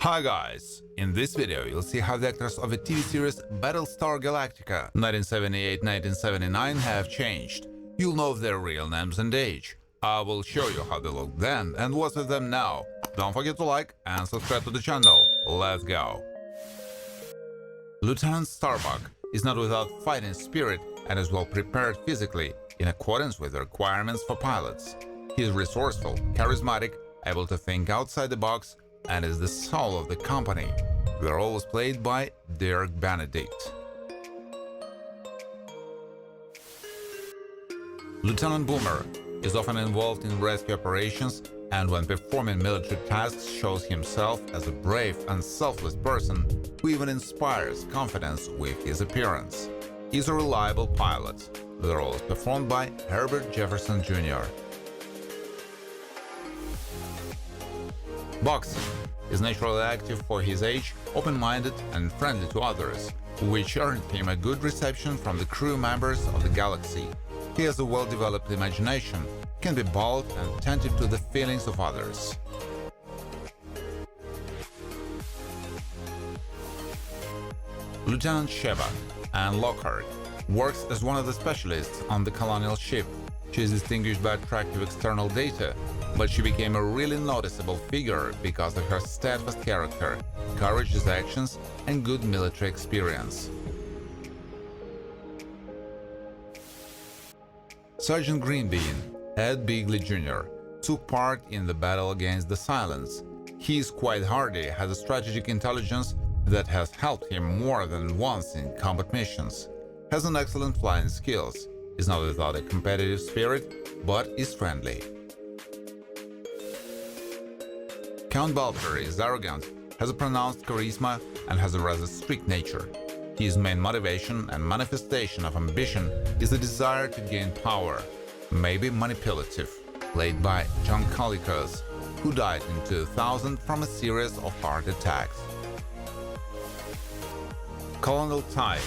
Hi guys! In this video you'll see how the actors of the TV series Battlestar Galactica 1978-1979 have changed. You'll know their real names and age. I will show you how they look then and what's with them now. Don't forget to like and subscribe to the channel. Let's go! Lieutenant Starbuck is not without fighting spirit and is well prepared physically in accordance with the requirements for pilots. He is resourceful, charismatic, able to think outside the box, and is the soul of the company. The role is played by Dirk Benedict. Lieutenant Boomer is often involved in rescue operations and when performing military tasks shows himself as a brave and selfless person who even inspires confidence with his appearance. He is a reliable pilot. The role is performed by Herbert Jefferson Jr. Boxing is naturally active for his age, open-minded and friendly to others, which earned him a good reception from the crew members of the Galaxy. He has a well-developed imagination, can be bold and attentive to the feelings of others. Lieutenant Sheva Ann Lockhart works as one of the specialists on the colonial ship. She is distinguished by attractive external data, but she became a really noticeable figure because of her steadfast character, courageous actions, and good military experience. Sergeant Greenbean, Ed Beagley Jr., took part in the battle against the Silence. He is quite hardy, has a strategic intelligence that has helped him more than once in combat missions, has an excellent flying skills, is not without a competitive spirit, but is friendly. Count Balfour is arrogant, has a pronounced charisma, and has a rather strict nature. His main motivation and manifestation of ambition is the desire to gain power, maybe manipulative, played by John Colicos, who died in 2000 from a series of heart attacks. Colonel Ty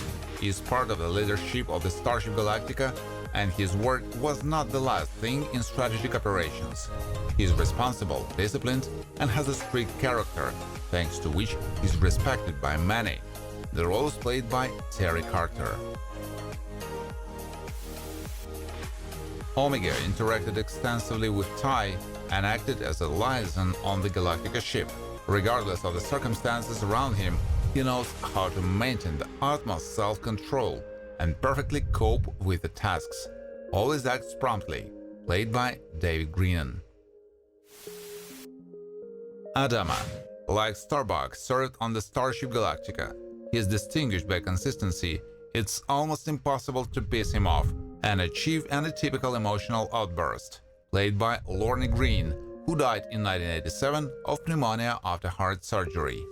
is part of the leadership of the Starship Galactica, and his work was not the last thing in strategic operations. He is responsible, disciplined, and has a strict character, thanks to which he is respected by many. The role is played by Terry Carter. Omega interacted extensively with Ty and acted as a liaison on the Galactica ship. Regardless of the circumstances around him, he knows how to maintain the utmost self-control and perfectly cope with the tasks. Always acts promptly, played by David Greenan. Adama, like Starbuck, served on the Starship Galactica. He is distinguished by consistency. It's almost impossible to piss him off and achieve any typical emotional outburst, played by Lorne Green, who died in 1987 of pneumonia after heart surgery.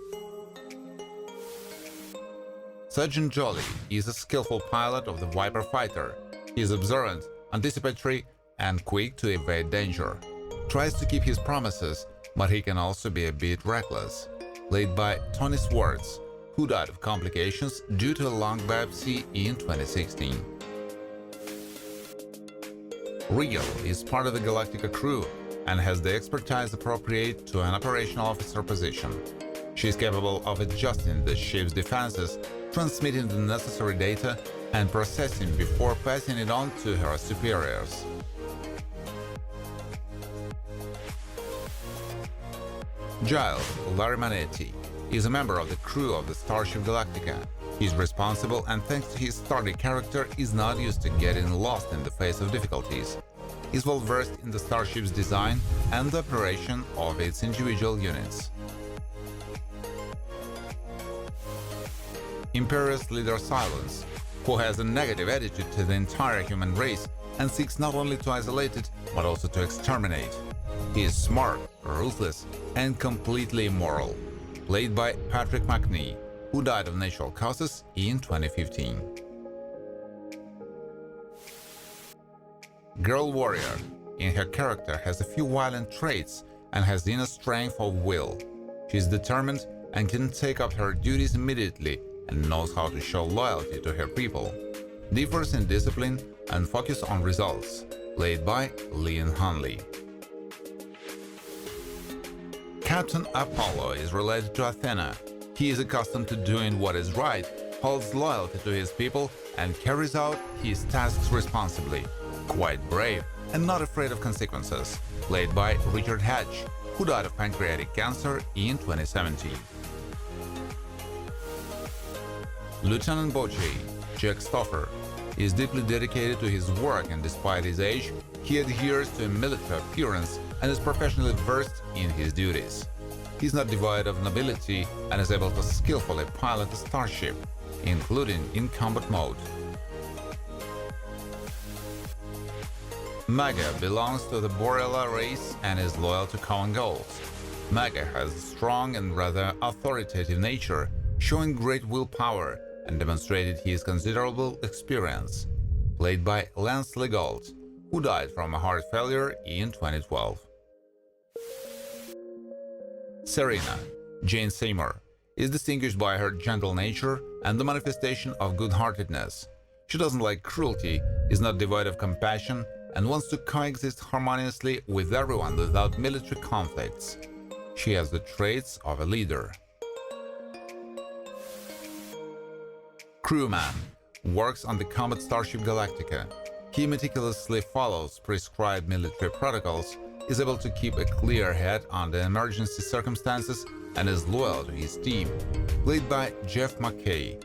Sergeant Jolly is a skillful pilot of the Viper fighter. He is observant, anticipatory, and quick to evade danger. Tries to keep his promises, but he can also be a bit reckless, played by Tony Swartz, who died of complications due to a lung biopsy in 2016. Regal is part of the Galactica crew and has the expertise appropriate to an operational officer position. She is capable of adjusting the ship's defenses, transmitting the necessary data, and processing before passing it on to her superiors. Giles Larry Manetti is a member of the crew of the Starship Galactica. He is responsible and thanks to his sturdy character is not used to getting lost in the face of difficulties. He is well versed in the starship's design and the operation of its individual units. Imperious leader Silence, who has a negative attitude to the entire human race and seeks not only to isolate it, but also to exterminate. He is smart, ruthless, and completely immoral, played by Patrick McNee, who died of natural causes in 2015. Girl Warrior, in her character, has a few violent traits and has the inner strength of will. She is determined and can take up her duties immediately and knows how to show loyalty to her people. Differs in discipline and focus on results, played by Leon Hanley. Captain Apollo is related to Athena. He is accustomed to doing what is right, holds loyalty to his people, and carries out his tasks responsibly. Quite brave and not afraid of consequences. Played by Richard Hatch, who died of pancreatic cancer in 2017. Lieutenant Bocce, Jack Stoffer, is deeply dedicated to his work, and despite his age, he adheres to a military appearance and is professionally versed in his duties. He is not devoid of nobility and is able to skillfully pilot a starship, including in combat mode. Maga belongs to the Borella race and is loyal to common goals. Maga has a strong and rather authoritative nature, showing great willpower and demonstrated his considerable experience. Played by Lance Legault, who died from a heart failure in 2012. Serena, Jane Seymour, is distinguished by her gentle nature and the manifestation of good-heartedness. She doesn't like cruelty, is not devoid of compassion, and wants to coexist harmoniously with everyone without military conflicts. She has the traits of a leader. Crewman works on the combat starship Galactica. He meticulously follows prescribed military protocols, is able to keep a clear head under emergency circumstances, and is loyal to his team. Played by Jeff McKay.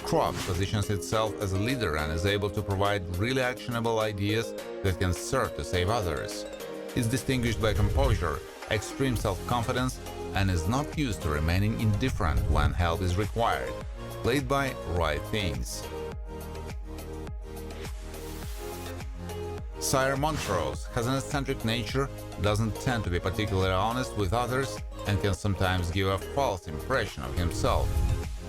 Croft positions itself as a leader and is able to provide really actionable ideas that can serve to save others. It's distinguished by composure, extreme self-confidence, and is not used to remaining indifferent when help is required. Played by Roy Things. Sire Montrose has an eccentric nature, doesn't tend to be particularly honest with others, and can sometimes give a false impression of himself.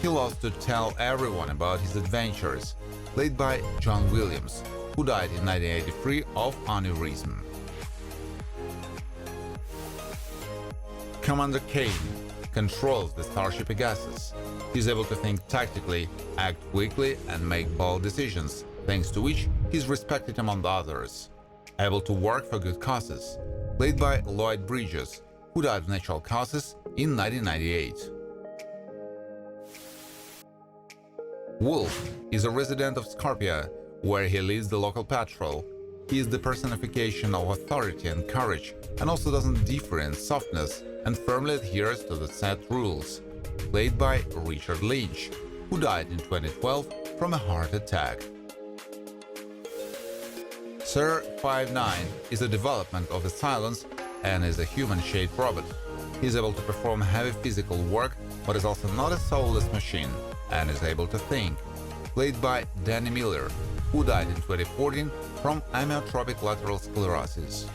He loves to tell everyone about his adventures. Played by John Williams, who died in 1983 of aneurysm. Commander Kane controls the Starship Pegasus. He's able to think tactically, act quickly, and make bold decisions, thanks to which he's respected among the others. Able to work for good causes. Played by Lloyd Bridges, who died of natural causes in 1998. Wolf is a resident of Scorpia, where he leads the local patrol. He is the personification of authority and courage, and also doesn't differ in softness and firmly adheres to the set rules. Played by Richard Lynch, who died in 2012 from a heart attack. Sir 59 is a development of the Silence and is a human-shaped robot. He is able to perform heavy physical work, but is also not a soulless machine, and is able to think. Played by Danny Miller, who died in 2014 from amyotrophic lateral sclerosis.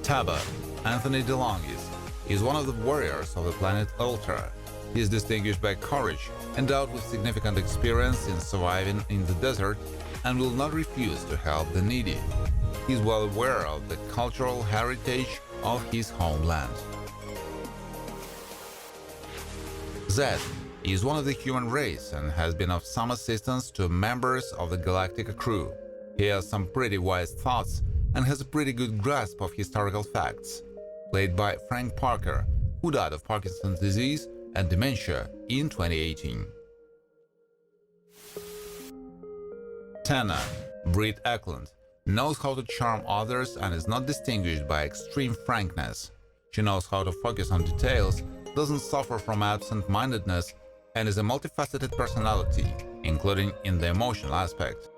Taba, Anthony DeLongis, is one of the warriors of the planet Ultra. He is distinguished by courage, endowed with significant experience in surviving in the desert, and will not refuse to help the needy. He is well aware of the cultural heritage of his homeland. Zed is one of the human race and has been of some assistance to members of the Galactica crew. He has some pretty wise thoughts and has a pretty good grasp of historical facts. Played by Frank Parker, who died of Parkinson's disease and dementia in 2018. Tana, Britt Eklund, knows how to charm others and is not distinguished by extreme frankness. She knows how to focus on details, doesn't suffer from absent-mindedness, and is a multifaceted personality, including in the emotional aspect.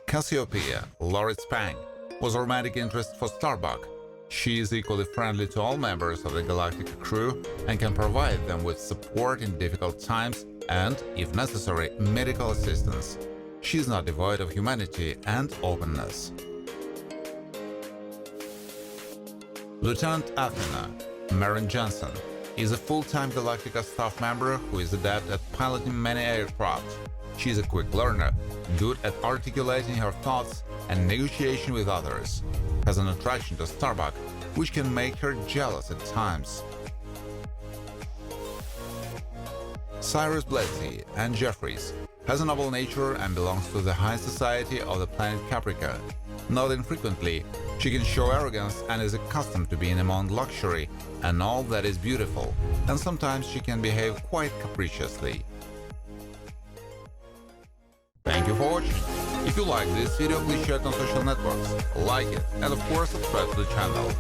Cassiopeia, Laurie Spang, was a romantic interest for Starbuck. She is equally friendly to all members of the Galactica crew and can provide them with support in difficult times and, if necessary, medical assistance. She is not devoid of humanity and openness. Lieutenant Athena, Maren Jensen, is a full-time Galactica staff member who is adept at piloting many aircraft. She is a quick learner, good at articulating her thoughts and negotiation with others. Has an attraction to Starbuck, which can make her jealous at times. Cyrus Bledsoe and Jeffries has a noble nature and belongs to the high society of the planet Caprica. Not infrequently, she can show arrogance and is accustomed to being among luxury and all that is beautiful, and sometimes she can behave quite capriciously. Thank you for watching. If you like this video, please share it on social networks, like it, and of course subscribe to the channel.